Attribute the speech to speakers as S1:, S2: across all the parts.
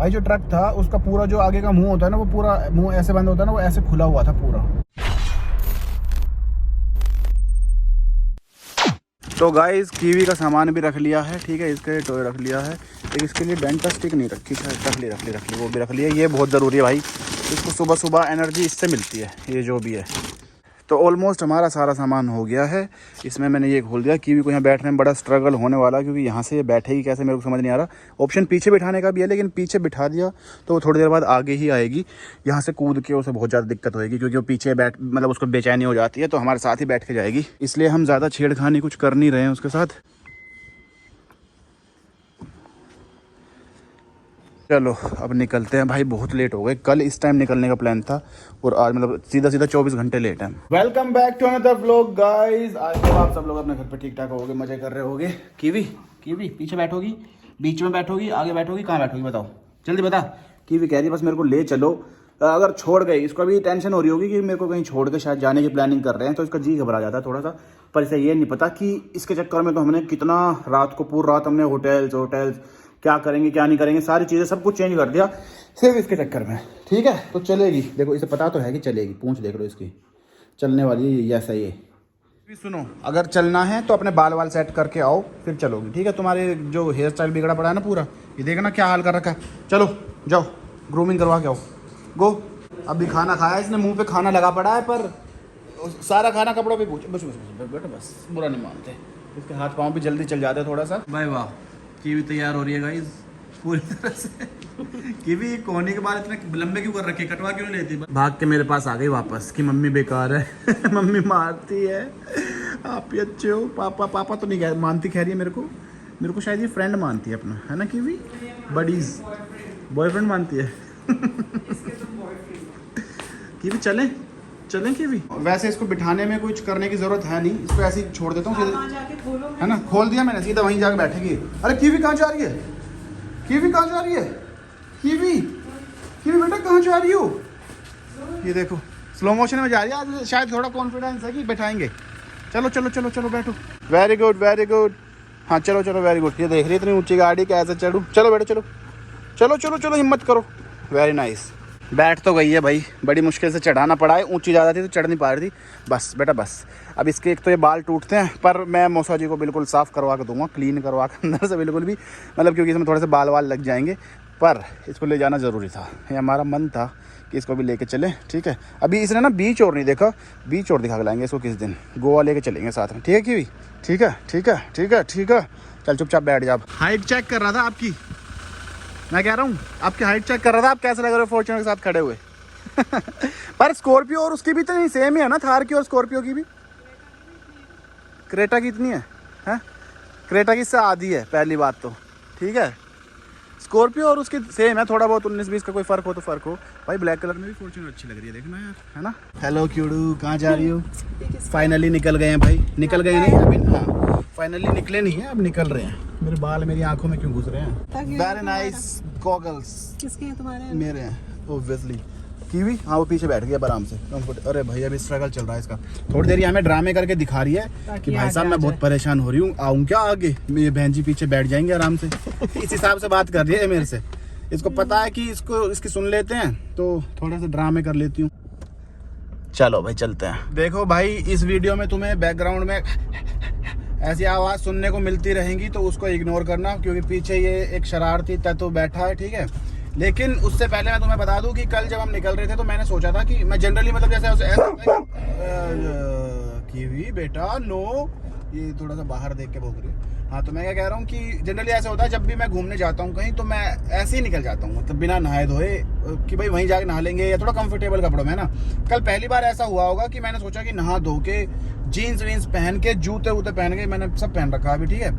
S1: भाई जो ट्रक था उसका पूरा जो आगे का मुंह होता है ना, वो पूरा मुंह ऐसे बंद होता है ना, वो ऐसे खुला हुआ था पूरा। तो गाइस कीवी का सामान भी रख लिया है, ठीक है, इसके लिए टॉय रख लिया है, एक इसके लिए डेंटा स्टिक नहीं रखी, रख ली वो भी रख लिया। ये बहुत ज़रूरी है भाई, इसको सुबह सुबह एनर्जी इससे मिलती है, ये जो भी है। तो ऑलमोस्ट हमारा सारा सामान हो गया है। इसमें मैंने ये खोल दिया। कीवी को यहाँ बैठने में बड़ा स्ट्रगल होने वाला, क्योंकि यहाँ से ये बैठेगी कैसे मेरे को समझ नहीं आ रहा। ऑप्शन पीछे बिठाने का भी है, लेकिन पीछे बिठा दिया तो वो थोड़ी देर बाद आगे ही आएगी। यहाँ से कूद के उसे बहुत ज़्यादा दिक्कत होगी, क्योंकि वो पीछे बैठ मतलब उसको बेचैनी हो जाती है, तो हमारे साथ ही बैठ के जाएगी। इसलिए हम ज़्यादा छेड़खानी कुछ कर नहीं रहे हैं उसके साथ। चलो अब निकलते हैं भाई, बहुत लेट हो गए। कल इस टाइम निकलने का प्लान था और आज मतलब सीधा 24 घंटे लेट है। Welcome back to another vlog guys. आज तो आप सब लोग अपने घर पे ठीक ठाक होगे, मजे कर रहे होगे। कीवी पीछे बैठोगी, बीच में बैठोगी, आगे बैठोगी, कहाँ बैठोगी बताओ, जल्दी बता। कीवी कह रही बस मेरे को ले चलो। अगर छोड़ गई, इसको अभी टेंशन हो रही होगी कि मेरे को कहीं छोड़ के शायद जाने की प्लानिंग कर रहे हैं, तो इसका जी घबरा जाता है थोड़ा सा। पर इसे ये नहीं पता कि इसके चक्कर में तो हमने कितना रात को पूरी रात हमने होटल्स क्या करेंगे क्या नहीं करेंगे, सारी चीज़ें सब कुछ चेंज कर दिया सिर्फ इसके चक्कर में। ठीक है, तो चलेगी, देखो इसे पता तो है कि चलेगी, पूंछ देख लो इसकी, चलने वाली है। ऐसा ही है। सुनो, अगर चलना है तो अपने बाल सेट करके आओ, फिर चलोगी। ठीक है, तुम्हारे जो हेयर स्टाइल बिगड़ा पड़ा है ना पूरा, ये देखना क्या हाल कर रखा है। चलो जाओ ग्रूमिंग करवा के आओ, गो। अभी खाना खाया इसने, मुंह पे खाना लगा पड़ा है, पर सारा खाना कपड़ों पे पूछ। बस बेटा बस, बुरा नहीं मानते। इसके हाथ पाँव भी जल्दी चल जाते हैं थोड़ा सा। बाय वाह, कीवी तैयार हो रही है गाइस पूरी तरह से। कीवी कोने के बाल इतने लंबे क्यों कर रखे, कटवा क्यों नहीं लेती? भाग के मेरे पास आ गई वापस कि मम्मी बेकार है मम्मी मारती है, आप ही अच्छे हो। पापा तो नहीं मानती, कह रही है मेरे को शायद ये फ्रेंड मानती है अपना, है ना कीवी? बडीज, बॉयफ्रेंड मानती है कीवी चलें कीवी। वैसे इसको बिठाने में कुछ करने की जरूरत है नहीं, इसको ऐसे ही छोड़ देता हूँ, है ना? खोल दिया मैंने, सीधा वहीं जाके बैठेगी। अरे कीवी कहाँ जा रही है? कीवी कहाँ जा रही है? कीवी बेटा कहाँ जा रही हो? ये देखो स्लो मोशन में जा रही है। आज शायद थोड़ा कॉन्फिडेंस है कि बैठाएंगे। चलो बैठो। Very good. हाँ चलो वेरी गुड। ये देख रही है इतनी ऊंची गाड़ी, कैसे चढ़ूँ? चलो बेटा चलो हिम्मत करो। Very nice. बैठ तो गई है भाई, बड़ी मुश्किल से चढ़ाना पड़ा है, ऊंची ज़्यादा थी तो चढ़ नहीं पा रही थी। बस बेटा बस। अब इसके एक तो ये बाल टूटते हैं, पर मैं मौसा जी को बिल्कुल साफ़ करवा के दूंगा, क्लीन करवा के अंदर से बिल्कुल भी, मतलब क्योंकि इसमें थोड़े से बाल लग जाएंगे। पर इसको ले जाना ज़रूरी था, ये हमारा मन था कि इसको भी लेके चले। ठीक है, अभी इसने ना बीच और नहीं देखा, बीच और दिखा के लाएंगे इसको किस दिन, गोवा लेके चलेंगे साथ में। ठीक है कीवी? ठीक है। चल चुपचाप बैठ जा। हाइट चेक कर रहा था आपकी, मैं कह रहा हूँ आपकी हाइट चेक कर रहा था, आप कैसे लग रहे हो फॉर्च्यूनर के साथ खड़े हुए पर स्कॉर्पियो और उसकी भी तो नहीं सेम ही है ना, थार की और स्कॉर्पियो की भी। क्रेटा की इतनी है? क्रेटा की इससे आधी है पहली बात तो। ठीक है, स्कॉर्पियो और उसकी सेम है, थोड़ा बहुत 19-20 का कोई फ़र्क हो तो फ़र्क हो। भाई ब्लैक कलर में भी फॉर्च्यूनर अच्छी लग रही है, देखना यार, है ना? हेलो क्यूडू, कहाँ जा रही हो? फाइनली निकल गए हैं भाई, निकल गए नहीं अभी, हाँ फाइनली निकले नहीं है, अब निकल रहे हैं। मेरे बाल मेरी आंखों में क्यों घुस रहे हैं? Very nice goggles. किसके हैं तुम्हारे? मेरे हैं ऑब्वियसली। कीवी हाँ वो पीछे बैठ गया आराम से, कंफर्ट। अरे भाई अभी स्ट्रगल चल रहा है इसका। थोड़ी देर हमें ड्रामे करके दिखा रही है कि भाई साहब मैं बहुत परेशान हो रही हूँ, आऊँ क्या आगे? मेरी बहन जी पीछे बैठ जाएंगे आराम से इस हिसाब से बात कर रही है मेरे से। इसको पता है कि इसकी सुन लेते हैं, तो थोड़े से ड्रामे कर लेती हूँ। चलो भाई चलते हैं। देखो भाई इस वीडियो में तुम्हें बैकग्राउंड में ऐसी आवाज़ सुनने को मिलती रहेंगी, तो उसको इग्नोर करना, क्योंकि पीछे ये एक शरारती तत्व बैठा है। ठीक है, लेकिन उससे पहले मैं तुम्हें बता दूं कि कल जब हम निकल रहे थे तो मैंने सोचा था कि मैं जनरली मतलब जैसे कीवी बेटा नो, ये थोड़ा सा बाहर देख के भौंक रही है। हाँ तो मैं क्या कह रहा हूँ कि जनरली ऐसा होता है, जब भी मैं घूमने जाता हूँ कहीं, तो मैं ऐसे ही निकल जाता हूँ, मतलब बिना नहाए धोए, कि भाई वहीं जाके नहा लेंगे, या थोड़ा कंफर्टेबल कपड़ों में ना। कल पहली बार ऐसा हुआ होगा कि मैंने सोचा कि नहा धो के जीन्स वीन्स पहन के, जूते वूते पहन के, मैंने सब पहन रखा अभी। ठीक है,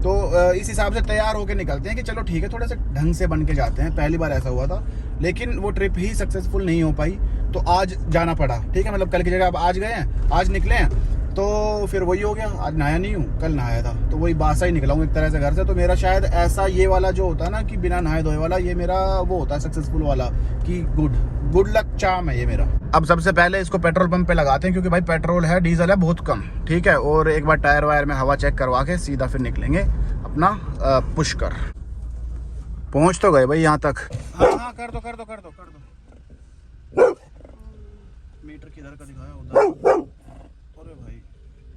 S1: तो इस हिसाब से तैयार होके निकलते हैं कि चलो ठीक है थोड़े से ढंग से बन के जाते हैं। पहली बार ऐसा हुआ था, लेकिन वो ट्रिप ही सक्सेसफुल नहीं हो पाई, तो आज जाना पड़ा। ठीक है, मतलब कल की जगह अब आज गए हैं, आज निकले हैं, तो फिर वही हो गया। आज नहाया नहीं हूँ, कल नहाया था, तो वही बासा ही निकला हूँ एक तरह से घर से। तो मेरा शायद ऐसा ये वाला जो होता है ना कि बिना नहाए धोए वाला, ये मेरा वो होता है सक्सेसफुल वाला, कि गुड लक चार्म है ये मेरा। अब सबसे पहले इसको पेट्रोल पंप पे लगाते हैं, क्योंकि भाई पेट्रोल है, डीजल है बहुत कम। ठीक है, और एक बार टायर वायर में हवा चेक करवा के सीधा फिर निकलेंगे अपना पुष्कर। पहुंच तो गए भाई यहाँ तक। हाँ हाँ कर दो कर दो कर दो कर दो। मीटर किधर का दिखाया उधर। अरे भाई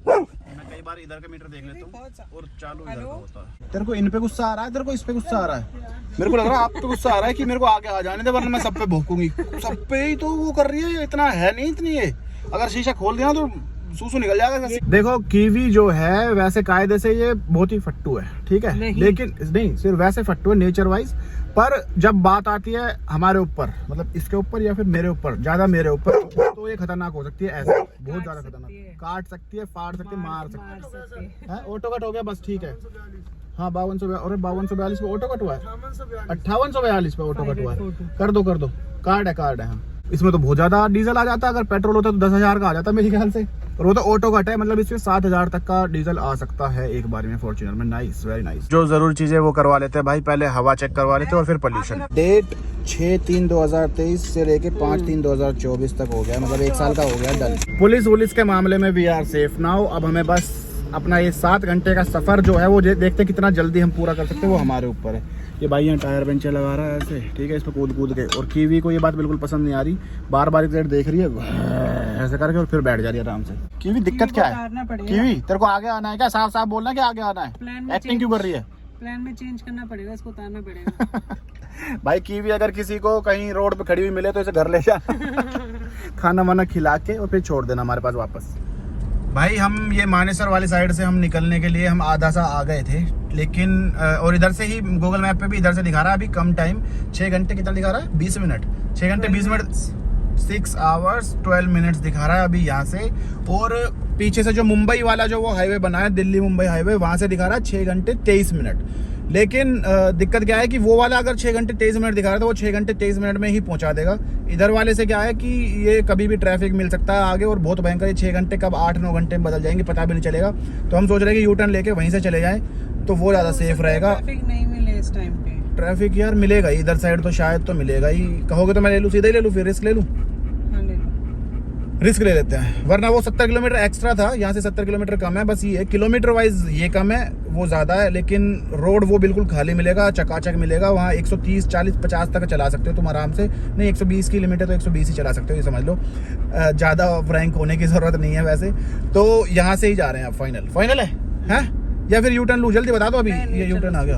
S1: मैं कई बार इधर का मीटर देख लेता हूँ और चालू इधर का होता है। तेरे को इन पे गुस्सा आ रहा है, तेरे को इस पे गुस्सा आ रहा है। मेरे को लग रहा है आप पे गुस्सा आ रहा है कि मेरे को आगे आ जाने दे, वरना मैं सब पे भौंकूंगी। सब पे ही तो वो कर रही है, इतना है नहीं इतनी है। अगर शीशा खोल दिया तो सूसू निकल जाएगा। देखो कीवी जो है वैसे कायदे से ये बहुत ही फट्टू है, ठीक है, लेकिन नहीं सिर्फ वैसे फट्टू है नेचर वाइज, पर जब बात आती है हमारे ऊपर, मतलब इसके ऊपर या फिर मेरे ऊपर, ज्यादा मेरे ऊपर, तो ये खतरनाक हो सकती है। ऐसे बहुत ज्यादा खतरनाक, काट सकती है, फाड़ सकती है, मार सकती है। ऑटो कट हो गया बस, ठीक है। हाँ 5200 और 5242 पे ऑटो कट हुआ है, 5842 पे ऑटो कट हुआ है। कर दो कार्ड है। हाँ इसमें तो बहुत ज्यादा डीजल आ जाता है, अगर पेट्रोल होता तो 10,000 का आ जाता मेरे ख्याल से, और वो तो ऑटो कट है, मतलब इसमें 7,000 तक का डीजल आ सकता है एक बार में फॉर्च्यूनर में। Nice, very nice. जो जरूर चीजें वो करवा लेते हैं भाई, पहले हवा चेक करवा लेते हैं और फिर पोल्यूशन। डेट 6/3/2023 से लेके 5/3/2024 तक हो गया, मतलब 1 साल का हो गया डन। पुलिस के मामले में वी आर सेफ नाउ। अब हमें बस अपना ये 7 घंटे का सफर जो है वो देखते कितना जल्दी हम पूरा कर सकते हैं, वो हमारे ऊपर है। ये भाई यहाँ टायर पंचर लगा रहा है ऐसे, ठीक है, इस पर कूद के। और कीवी को ये बात बिल्कुल पसंद नहीं आ रही, बार बार एक साइड देख रही है ऐसे करके और फिर बैठ जा रही है आराम से। कीवी दिक्कत क्या है? कीवी तेरे को आगे आना है क्या? साफ साफ बोलना कि आगे आना है, एक्टिंग क्यों कर रही है?
S2: प्लान में चेंज करना पड़ेगा, इसको उतारना पड़ेगा।
S1: भाई कीवी अगर किसी को कहीं रोड पे खड़ी हुई मिले तो इसे घर ले जाना खाना वाना खिला के और फिर छोड़ देना हमारे पास वापस। भाई हम ये मानेसर वाली साइड से हम निकलने के लिए हम आधा सा आ गए थे, लेकिन और इधर से ही गूगल मैप पे भी इधर से दिखा रहा है अभी कम टाइम, 6 घंटे कितना दिखा रहा है? 20 मिनट, 6 घंटे 20 मिनट, 6 hours 12 minutes दिखा रहा है अभी यहाँ से। और पीछे से जो मुंबई वाला जो वो हाईवे बना है, दिल्ली मुंबई हाईवे, वहाँ से दिखा रहा है 6 घंटे 23 मिनट। लेकिन दिक्कत क्या है कि वो वाला अगर 6 घंटे 23 मिनट दिखा रहा था, वो 6 घंटे 23 मिनट में ही पहुंचा देगा। इधर वाले से क्या है कि ये कभी भी ट्रैफिक मिल सकता है आगे, और बहुत भयंकर, 6 घंटे कब 8-9 घंटे में बदल जाएंगे पता भी नहीं चलेगा। तो हम सोच रहे हैं कि यू टर्न लेके वहीं से चले जाएं तो वो ज़्यादा सेफ रहेगा।
S2: ट्रैफिक नहीं मिले इस टाइम पे।
S1: ट्रैफिक यार मिलेगा ही इधर साइड, तो शायद तो मिलेगा ही। कहोगे तो मैं ले लूँ, सीधा ही ले लूँ, फिर रिस्क ले लूँ? रिस्क ले लेते हैं, वरना वो 70 किलोमीटर एक्स्ट्रा था, यहाँ से 70 किलोमीटर कम है। बस ये है किलोमीटर वाइज ये कम है, वो ज़्यादा है, लेकिन रोड वो बिल्कुल खाली मिलेगा, चकाचक मिलेगा। वहाँ 130, 40, 50 तक चला सकते हो तुम आराम से। नहीं 120 किलोमीटर तो 120 ही चला सकते हो, ये समझ लो। ज़्यादा फ्रैंक होने की ज़रूरत नहीं है वैसे। तो यहाँ से ही जा रहे हैं आप, फाइनल है या फिर यू टर्न लूँ? जल्दी बता दो अभी। ये यू टर्न आ गया,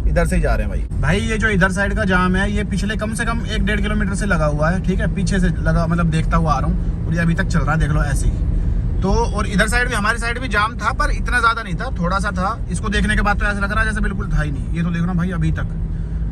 S1: इधर से ही जा रहे हैं भाई। ये जो इधर साइड का जाम है, ये पिछले कम से कम 1-1.5 किलोमीटर से लगा हुआ है, ठीक है, पीछे से लगा, मतलब देखता हुआ आ रहा हूँ, और ये अभी तक चल रहा है, देख लो ऐसे ही। तो और इधर साइड भी, हमारी साइड भी जाम था, पर इतना ज्यादा नहीं था, थोड़ा सा था। इसको देखने के बाद तो ऐसा लग रहा है जैसे बिल्कुल था ही नहीं। ये तो देख रहा हूँ भाई अभी तक,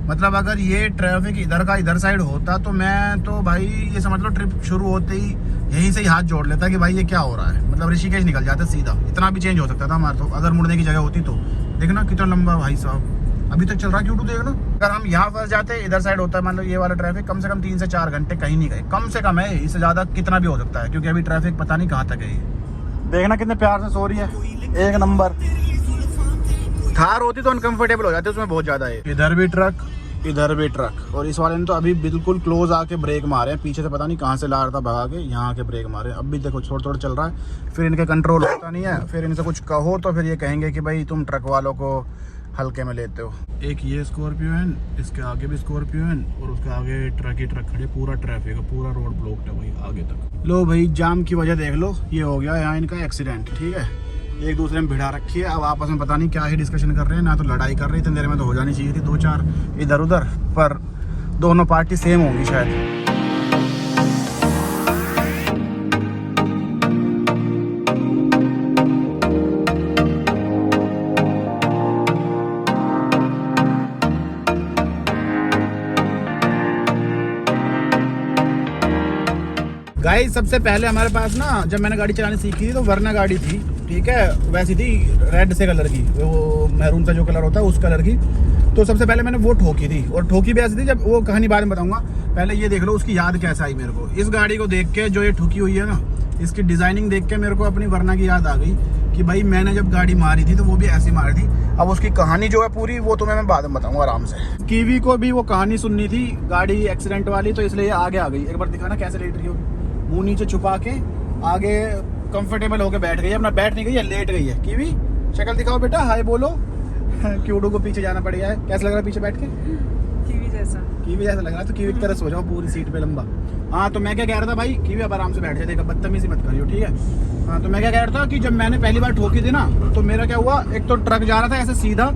S1: मतलब अगर ये ट्रैफिक इधर साइड होता तो मैं तो भाई ये समझ लो ट्रिप शुरू होते ही यहीं से ही हाथ जोड़ लेता कि भाई ये क्या हो रहा है, मतलब ऋषिकेश निकल जाते सीधा। इतना भी चेंज हो सकता था हमारा, तो अगर मुड़ने की जगह होती तो। देखना कितना लंबा भाई साहब, अभी तक चल रहा है, क्यों देखना। अगर हम यहाँ फंस जाते, इधर साइड होता है मतलब ये वाला ट्रैफिक, कम से कम 3 से 4 घंटे कहीं नहीं गए, कम से कम है। इससे ज्यादा कितना भी हो सकता है, क्योंकि अभी ट्रैफिक पता नहीं कहाँ तक है। देखना कितने प्यार से सो रही है, एक नंबर। थार होती तो अनकंफर्टेबल हो जाते, उसमें बहुत ज्यादा है। इधर भी ट्रक, और इस वाले ने तो अभी बिल्कुल क्लोज आके ब्रेक मारे हैं। पीछे से पता नहीं कहाँ से ला रहा था भगा के, यहाँ आके ब्रेक मारे। अब भी देखो थोड़ा चल रहा है, फिर इनके कंट्रोल होता नहीं है। फिर इनसे कुछ कहो तो फिर ये कहेंगे कि भाई तुम ट्रक वालों को हल्के में लेते हो। एक ये स्कॉर्पियो है, इसके आगे भी स्कॉर्पियो है, और उसके आगे ट्रक ही ट्रक खड़े, पूरा ट्रैफिक है, पूरा रोड ब्लॉक्ड है भाई आगे तक। लो भाई जाम की वजह देख लो, ये हो गया यहाँ इनका एक्सीडेंट, ठीक है। एक दूसरे में भिड़ा रखी है, अब आपस में पता नहीं क्या ही डिस्कशन कर रहे हैं, ना तो लड़ाई कर रही थी, देर में तो हो जानी चाहिए थी 2-4 इधर उधर, पर दोनों पार्टी सेम होंगी शायद। गाइस सबसे पहले हमारे पास ना, जब मैंने गाड़ी चलानी सीखी थी तो वरना गाड़ी थी, ठीक है, वैसी थी रेड से कलर की, वो मैरून सा जो कलर होता है उस कलर की। तो सबसे पहले मैंने वो ठोकी थी, और ठोकी भी ऐसी थी, जब वो कहानी बाद में बताऊंगा। पहले ये देख लो उसकी याद कैसा आई मेरे को। इस गाड़ी को देख के, जो ये ठुकी हुई है ना, इसकी डिजाइनिंग देख के मेरे को अपनी वरना की याद आ गई कि भाई मैंने जब गाड़ी मारी थी तो वो भी ऐसी मारी थी। अब उसकी कहानी जो है पूरी, वो तुम्हें मैं बाद में बताऊंगा आराम से। कीवी को भी वो कहानी सुननी थी गाड़ी एक्सीडेंट वाली, तो इसलिए आगे आ गई। एक बार दिखाना कैसे लेट रही होगी, मुंह नीचे छुपा के आगे कंफर्टेबल होके बैठ गई है। अपना बैठ नहीं गई है, लेट गई है। कीवी शक्ल दिखाओ बेटा, हाय बोलो। क्यूडू को पीछे जाना पड़ेगा है, कैसा लग रहा है पीछे बैठ के? कीवी जैसा लग रहा है, तो कीवी की तरह सो जाओ पूरी सीट पे लंबा। हाँ तो मैं क्या कह रहा था भाई, कीवी अब आराम से बैठ जाए, देखा बदतमीजी मत करियो, ठीक है। हाँ तो मैं क्या कह रहा था कि जब मैंने पहली बार ठोकी थी ना, तो मेरा क्या हुआ, एक तो ट्रक जा रहा था ऐसे सीधा,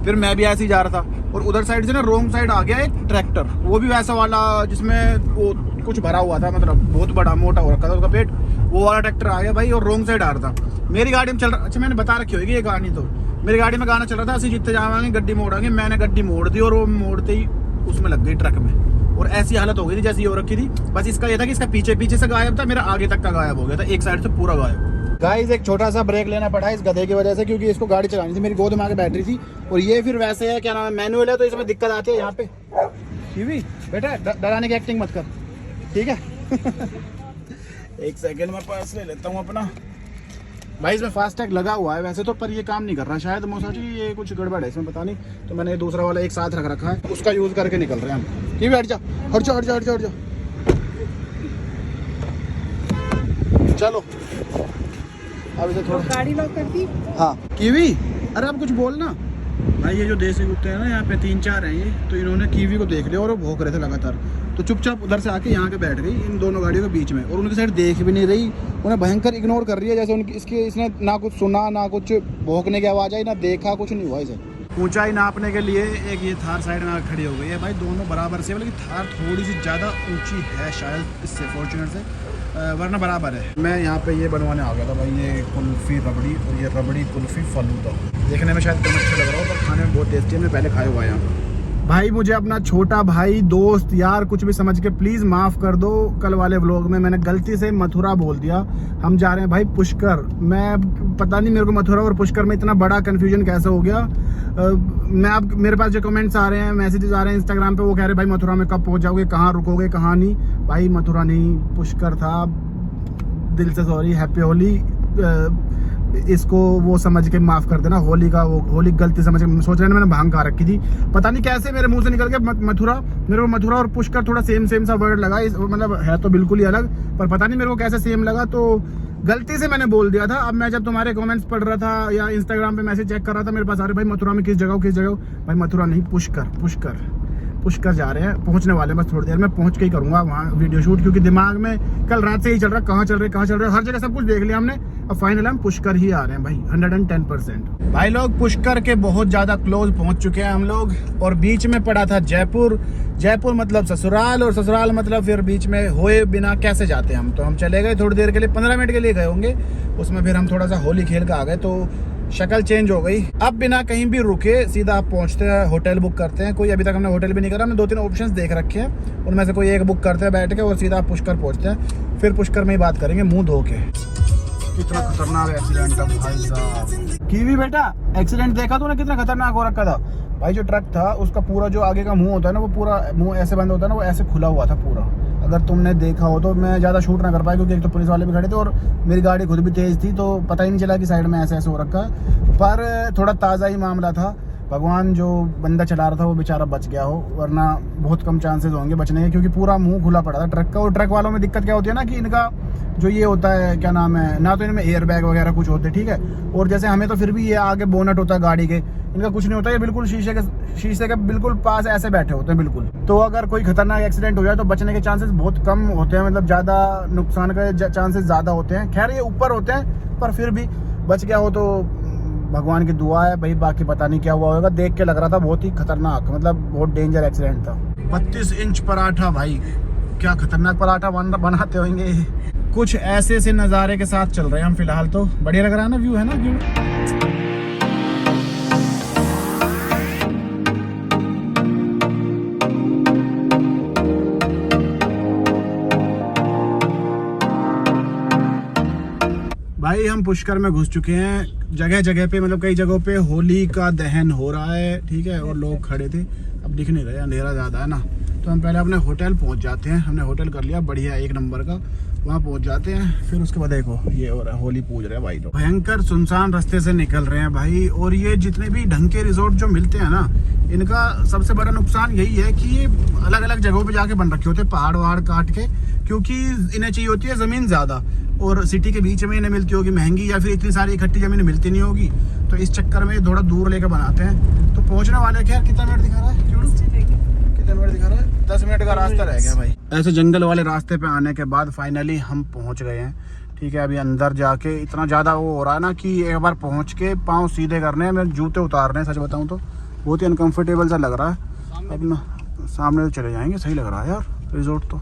S1: फिर मैं भी ऐसे ही जा रहा था, और उधर साइड से ना रोंग साइड आ गया एक ट्रैक्टर, वो भी वैसा वाला जिसमें वो कुछ भरा हुआ था, मतलब बहुत बड़ा मोटा हो रखा था उसका पेट, वो वाला ट्रैक्टर आ गया भाई, और रोंग साइड आ रहा था। मेरी गाड़ी में चल रहा, अच्छा मैंने बता रखी होगी ये कहानी, तो मेरी गाड़ी में गाना चल रहा था, असि जितने जावांगे गड्डी मोड़ांगे, मैंने गड्डी मोड़ दी और वो मोड़ते ही उसमें लग गई ट्रक में, और ऐसी हालत हो गई थी जैसी ये हो रखी थी। बस इसका ये था कि इसका पीछे से गायब था, मेरा आगे तक का गायब हो गया था, एक साइड से पूरा गायब। गाइस एक छोटा सा ब्रेक लेना पड़ा इस गधे की वजह से, क्योंकि इसको गाड़ी चलानी थी, मेरी गोद में आके बैटरी थी, और ये फिर वैसे है क्या नाम है, मैनुअल है, तो इसमें दिक्कत आती है यहाँ पे। कीवी बेटा डराने की एक्टिंग मत कर, ठीक है। एक सेकेंड में पर्स ले लेता हूँ अपना। भाई इसमें फास्टैग लगा हुआ है वैसे तो, पर ये काम नहीं कर रहा शायद मौसा जी, ये कुछ गड़बड़ है इसमें, पता नहीं, तो मैंने दूसरा वाला एक साथ रख रखा है, उसका यूज करके निकल रहे हैं हम। कीवी हट जा हट जा हट जा हट जा हट जा, चलो अब इसे थोड़ा
S2: गाड़ी लॉक कर दी।
S1: हाँ कीवी, अरे आप कुछ बोल ना भाई। ये जो देसी कुत्ते हैं ना यहाँ पे 3-4 हैं ये, तो इन्होंने कीवी को देख लिया और वो भौंक रहे थे लगातार, तो चुपचाप उधर से आके यहाँ के बैठ गई इन दोनों गाड़ियों के बीच में, और उनकी साइड देख भी नहीं रही, उन्हें भयंकर इग्नोर कर रही है, जैसे उनकी इसने ना कुछ सुना, ना कुछ भौंकने की आवाज़ आई, ना देखा, कुछ नहीं हुआ इसे। ऊंचाई नापने के लिए एक ये थार साइड में खड़ी हो गई है भाई, दोनों बराबर से, बल्कि थार थोड़ी सी ज़्यादा ऊंची है शायद इससे, फॉर्च्यूनर से, वरना बराबर है। मैं यहाँ पे ये बनवाने आ गया था भाई, ये कुल्फ़ी रबड़ी, और ये रबड़ी कुल्फ़ी फलूदा, देखने में शायद कम अच्छा लग रहा हो, पर खाने में बहुत टेस्टी है, मैं पहले खाया हुआ है यहाँ। भाई मुझे अपना छोटा भाई, दोस्त, यार कुछ भी समझ के प्लीज़ माफ़ कर दो। कल वाले व्लॉग में मैंने गलती से मथुरा बोल दिया, हम जा रहे हैं भाई पुष्कर। मैं पता नहीं मेरे को मथुरा और पुष्कर में इतना बड़ा कन्फ्यूजन कैसे हो गया। मैं अब मेरे पास जो कमेंट्स आ रहे हैं, मैसेजेस आ रहे हैं इंस्टाग्राम पे, वो कह रहे भाई मथुरा में कब पहुंच जाओगे, कहाँ रुकोगे, कहाँ नहीं। भाई मथुरा नहीं, पुष्कर था, दिल से सॉरी, हैप्पी होली। इसको वो समझ के माफ़ कर देना, होली का वो होली गलती समझ के, सोच रहे हैं मैंने भांग खा रखी थी, पता नहीं कैसे मेरे मुंह से निकल के मथुरा। मेरे को मथुरा और पुष्कर थोड़ा सेम सा वर्ड लगा, मतलब है तो बिल्कुल ही अलग, पर पता नहीं मेरे को कैसे सेम लगा, तो गलती से मैंने बोल दिया था। अब मैं जब तुम्हारे कमेंट्स पढ़ रहा था या इंस्टाग्राम पे मैसेज चेक कर रहा था, मेरे पास आ रहे भाई मथुरा में किस जगह, भाई मथुरा नहीं, पुष्कर जा रहे हैं, पहुंचने वाले हैं, बस थोड़ी देर में पहुंच के ही करूंगा वहाँ वीडियो शूट, क्योंकि दिमाग में कल रात से ही चल रहा कहाँ चल रहे, हर जगह सब कुछ देख लिया हमने, अब फाइनल हम पुष्कर ही आ रहे हैं भाई 110%। भाई लोग पुष्कर के बहुत ज़्यादा क्लोज पहुंच चुके हैं हम लोग, और बीच में पड़ा था जयपुर मतलब ससुराल, और ससुराल मतलब फिर बीच में होए बिना कैसे जाते हैं हम, तो हम चले गए थोड़ी देर के लिए, 15 मिनट के लिए गए होंगे, उसमें फिर हम थोड़ा सा होली खेल कर आ गए, तो शक्ल चेंज हो गई। अब बिना कहीं भी रुके सीधा आप पहुंचते हैं, होटल बुक करते हैं, कोई अभी तक हमने होटल भी नहीं करा, हमने 2-3 ऑप्शंस देख रखे हैं, उनमें से कोई एक बुक करते हैं बैठ के, और सीधा पुष्कर पहुंचते हैं, फिर पुष्कर में ही बात करेंगे मुंह धो के। कितना खतरनाक एक्सीडेंट था भाई साहब। कीवी बेटा एक्सीडेंट देखा तूने, कितना खतरनाक हो रखा था भाई। जो ट्रक था उसका पूरा जो आगे का मुंह होता है ना, वो पूरा मुंह ऐसे बंद होता है ना, वो ऐसे खुला हुआ था पूरा। अगर तुमने देखा हो तो, मैं ज़्यादा शूट ना कर पाया क्योंकि एक तो पुलिस वाले भी खड़े थे और मेरी गाड़ी खुद भी तेज़ थी, तो पता ही नहीं चला कि साइड में ऐसे हो रखा, पर थोड़ा ताज़ा ही मामला था। भगवान जो बंदा चला रहा था वो बेचारा बच गया हो, वरना बहुत कम चांसेस होंगे बचने के, क्योंकि पूरा मुंह खुला पड़ा था ट्रक का। और ट्रक वालों में दिक्कत क्या होती है ना कि इनका जो ये होता है क्या नाम है, ना तो इनमें एयर बैग वगैरह कुछ होते, ठीक है, और जैसे हमें तो फिर भी ये आगे बोनट होता है गाड़ी के, इनका कुछ नहीं होता, ये बिल्कुल शीशे के बिल्कुल पास ऐसे बैठे होते हैं बिल्कुल। तो अगर कोई खतरनाक एक्सीडेंट हो जाए तो बचने के चांसेस बहुत कम होते हैं, मतलब ज़्यादा नुकसान के चांसेस ज़्यादा होते हैं। खैर ये ऊपर होते हैं, पर फिर भी बच गया हो तो भगवान की दुआ है भाई, बाकी पता नहीं क्या हुआ होगा। देख के लग रहा था बहुत ही खतरनाक, मतलब बहुत डेंजर एक्सीडेंट था। 32 इंच पराठा भाई, क्या खतरनाक पराठा बनाते होंगे। कुछ ऐसे नज़ारे के साथ चल रहे हैं हम फिलहाल, तो बढ़िया लग रहा है ना, व्यू है ना व्यू। भाई हम पुष्कर में घुस चुके हैं, जगह जगह पे, मतलब कई जगहों पे होली का दहन हो रहा है, ठीक है, और लोग खड़े थे, अब दिख नहीं रहे, अंधेरा ज़्यादा है ना, तो हम पहले अपने होटल पहुंच जाते हैं। हमने होटल कर लिया बढ़िया 1 नंबर का, वहाँ पहुंच जाते हैं, फिर उसके बाद देखो ये हो रहा है, होली पूज रहे हैं भाई लोग। भयंकर सुनसान रास्ते से निकल रहे हैं भाई, और ये जितने भी ढंग के रिजॉर्ट जो मिलते हैं ना, इनका सबसे बड़ा नुकसान यही है कि ये अलग अलग जगहों पे जाके बन रखे होते हैं, पहाड़ वहाड़ काट के, क्योंकि इन्हें चाहिए होती है ज़मीन ज़्यादा, और सिटी के बीच में इन्हें मिलती होगी महंगी, या फिर इतनी सारी इकट्ठी ज़मीन मिलती नहीं होगी, तो इस चक्कर में थोड़ा दूर लेकर बनाते हैं। तो पहुँचने वाले क्या, कितना मिनट दिखा रहा है, कितने मिनट दिखा रहा है, 10 मिनट का रास्ता रह गया भाई। ऐसे जंगल वाले रास्ते पे आने के बाद फाइनली हम पहुंच गए हैं। ठीक है, अभी अंदर जाके इतना ज़्यादा वो हो रहा है ना कि एक बार पहुंच के पाँव सीधे करने हैं, मेरे जूते उतारने हैं। सच बताऊं तो बहुत ही अनकंफर्टेबल सा लग रहा है। अब ना सामने चले जाएंगे, सही लग रहा है यार रिजॉर्ट तो,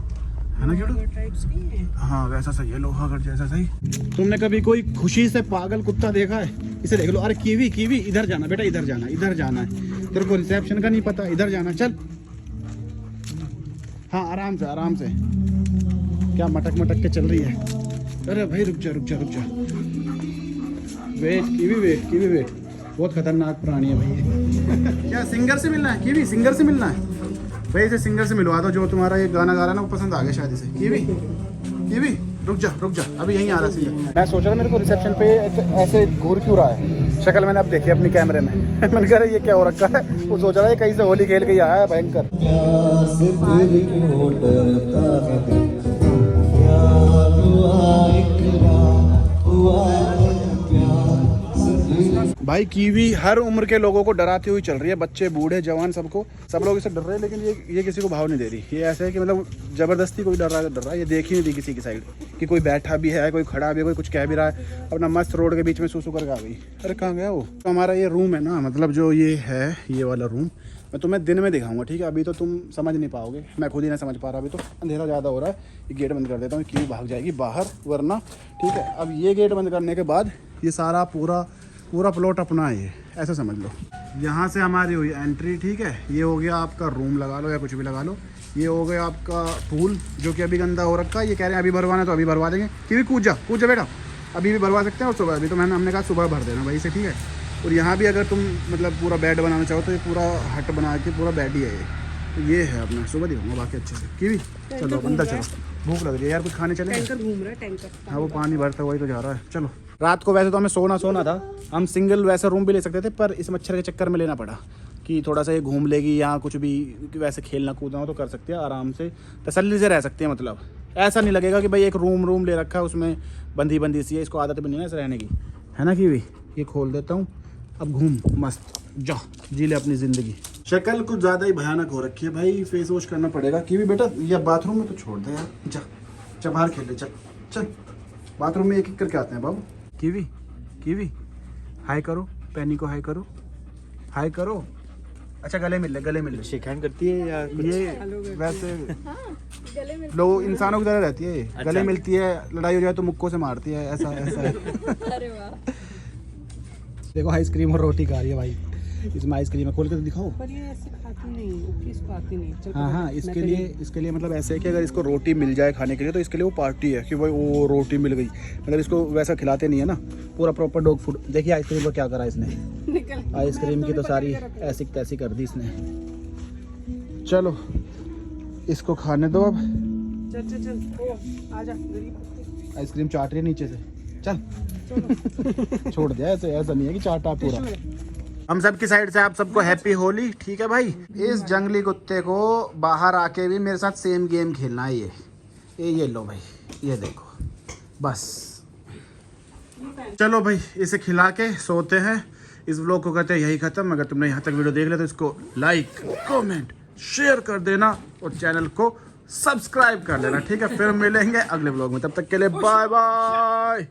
S1: है ना क्यों? हाँ वैसा सही है, लोहागढ़ जैसा सही। तुमने कभी कोई खुशी से पागल कुत्ता देखा है? इसे देख लो। अरे कीवी कीवी, इधर जाना बेटा, इधर जाना, इधर जाना है। तेरे को रिसेप्शन का नहीं पता, इधर जाना, चल। हाँ आराम से आराम से, क्या मटक मटक के चल रही है। अरे भाई रुक जा रुक जा रुक जा, wait kiwi, wait kiwi wait. बहुत खतरनाक प्राणी है भाई। क्या सिंगर से मिलना है? कीवी सिंगर से मिलना है भाई, इसे सिंगर से मिलवा दो जो तुम्हारा ये गाना गा रहा है ना, वो पसंद आ गया शायद इसे। कीवी कीवी रुक जा, अभी यहीं आ रहा सिंगर। मैं सोच रहा मेरे को रिसेप्शन पे ऐसे घूर क्यों रहा है, शक्ल मैंने अब देखी अपनी कैमरे में। मैंने कहा ये क्या हो रखा है, वो सोच रहा है कहीं से होली खेल के ही आया है भयंकर। भाई कीवी हर उम्र के लोगों को डराती हुई चल रही है, बच्चे बूढ़े जवान सबको, सब लोग इसे डर रहे हैं। लेकिन ये किसी को भाव नहीं दे रही। ये ऐसा है कि मतलब जबरदस्ती कोई डर रहा है। ये देख ही नहीं दी किसी की साइड कि कोई बैठा भी है, कोई खड़ा भी है, कोई कुछ कह भी रहा है। अपना मस्त रोड के बीच में सूसू करके आ गई। अरे कहाँ गया वो? तो हमारा ये रूम है ना, मतलब जो ये है ये वाला रूम, मैं तुम्हें दिन में दिखाऊंगा। ठीक है, अभी तो तुम समझ नहीं पाओगे, मैं खुद ही नहीं समझ पा रहा। अभी तो अंधेरा ज़्यादा हो रहा है, ये गेट बंद कर देता हूँ, क्यों भाग जाएगी बाहर वरना। ठीक है, अब ये गेट बंद करने के बाद ये सारा पूरा प्लॉट अपना है, ये ऐसा समझ लो। यहाँ से हमारी हुई एंट्री। ठीक है, ये हो गया आपका रूम, लगा लो या कुछ भी लगा लो। ये हो गया आपका पूल जो कि अभी गंदा हो रखा है। ये कह रहे हैं अभी भरवाना, तो अभी भरवा देंगे। क्योंकि कूद जा बेटा, अभी भी भरवा सकते हैं और सुबह भी। तो हमने कहा सुबह भर देना भाई से। ठीक है, और यहाँ भी अगर तुम मतलब पूरा बेड बनाना चाहो तो ये पूरा हट बना के पूरा बेड ही है ये। तो ये है अपना, सुबह दिखाऊंगा बाकी अच्छे से। कीवी चलो अंदर चलो, भूख लग रही है यार, कुछ खाने चले।
S2: टैंकर घूम रहा है, टैंकर।
S1: हाँ वो पानी भरता वही तो जा रहा है। चलो, रात को वैसे तो हमें सोना था, हम सिंगल वैसे रूम भी ले सकते थे, पर इस मच्छर के चक्कर में लेना पड़ा कि थोड़ा सा ये घूम लेगी, यहाँ कुछ भी वैसे खेलना कूदना हो तो कर सकते हैं आराम से, तसल्ली से रह सकते हैं। मतलब ऐसा नहीं लगेगा कि भाई एक रूम ले रखा है, उसमें बंदी सी है, इसको आदत भी नहीं है ऐसे रहने की, है ना कीवी? ये खोल देता हूँ, अब घूम मस्त, जा जी ले अपनी ज़िंदगी। शक्ल कुछ ज़्यादा ही भयानक हो रखी है भाई, फेस वॉश करना पड़ेगा। कीवी बेटा या बाथरूम में तो छोड़ दे यार, जा बाहर खेल ले, चल बाथरूम में एक करके आते हैं बाबू। कीवी हाय करो, पैनी को हाय करो। अच्छा गले मिल ले,
S3: शेक हैंड करती है या
S1: ये वैसे लोग इंसानों की तरह रहती है। अच्छा। गले मिलती है, लड़ाई हो जाए तो मुक्कों से मारती है, ऐसा है।
S2: अरे वाह,
S1: देखो आइसक्रीम और रोटी खा रही है भाई। इसमें आइसक्रीम है, खोल के तो दिखाओ।
S2: पर ये ऐसे खाती नहीं, ऊपरी इसको आती नहीं। चल
S1: हाँ, इसके लिए मतलब ऐसे है कि अगर इसको रोटी मिल जाए खाने के लिए तो इसके लिए वो पार्टी है कि भाई वो रोटी मिल गई। मतलब इसको वैसा खिलाते नहीं है ना, पूरा प्रॉपर डॉग फूड। देखिए आइसक्रीम को क्या करा इसने, आइसक्रीम की तो सारी ऐसी तैसी कर दी इसने। चलो इसको खाने दो अब।
S2: चल आजा, गरीब
S1: आइसक्रीम चाट रही है नीचे से, चल छोड़ दिया ऐसा नहीं है कि चाटा पूरा। हम सब की साइड से आप सबको हैप्पी होली। ठीक है भाई, इस जंगली कुत्ते को बाहर आके भी मेरे साथ सेम गेम खेलना है। ये लो भाई, ये देखो बस। चलो भाई इसे खिला के सोते हैं। इस व्लॉग को करते हैं यही खत्म। अगर तुमने यहाँ तक वीडियो देख लिया तो इसको लाइक, कमेंट, शेयर कर देना और चैनल को सब्सक्राइब कर लेना। ठीक है, फिर मिलेंगे अगले व्लॉग में, तब तक के लिए बाय बाय।